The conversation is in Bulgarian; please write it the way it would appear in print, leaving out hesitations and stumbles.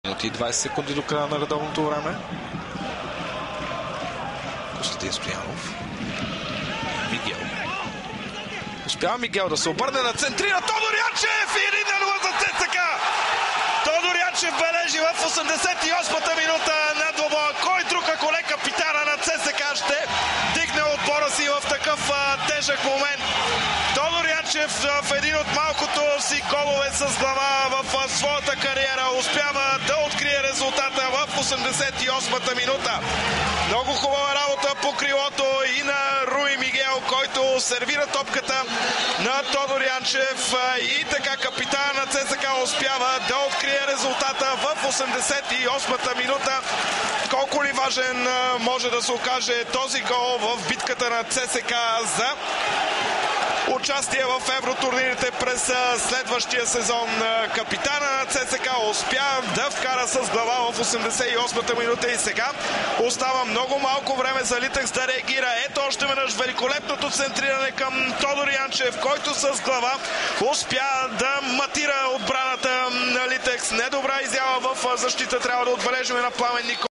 Минути и 20 секунди до края на редовното време. Костадин Стоянов. Мигел. Успява Мигел да се обърне на центрира. Тодор Янчев и 1-0 за ЦСКА. Тодор Янчев бележи в 88-та минута на двобоя. Кой друг, ако не капитана на ЦСКА, ще дигне отбора си в такъв тежък момент. Тодор Янчев в един от малкото си голове с глава в своята кариера успява да открие резултата в 88-та минута. Много хубава работа по крилото и на Руи Мигел, който сервира топката на Тодор Янчев и така капитана на ЦСКА успява да открие резултата в 88-та минута. Колко ли важен може да се окаже този гол в битката на ЦСКА за участие в евротурнирите през следващия сезон. Капитана на ЦСКА успя да вкара с глава в 88-та минута и сега остава много малко време за Литекс да реагира. Ето още веднъж великолепното центриране към Тодор Янчев, който с глава успя да матира отбраната на Литекс. Недобра изява в защита трябва да отбележим на Пламен Николов.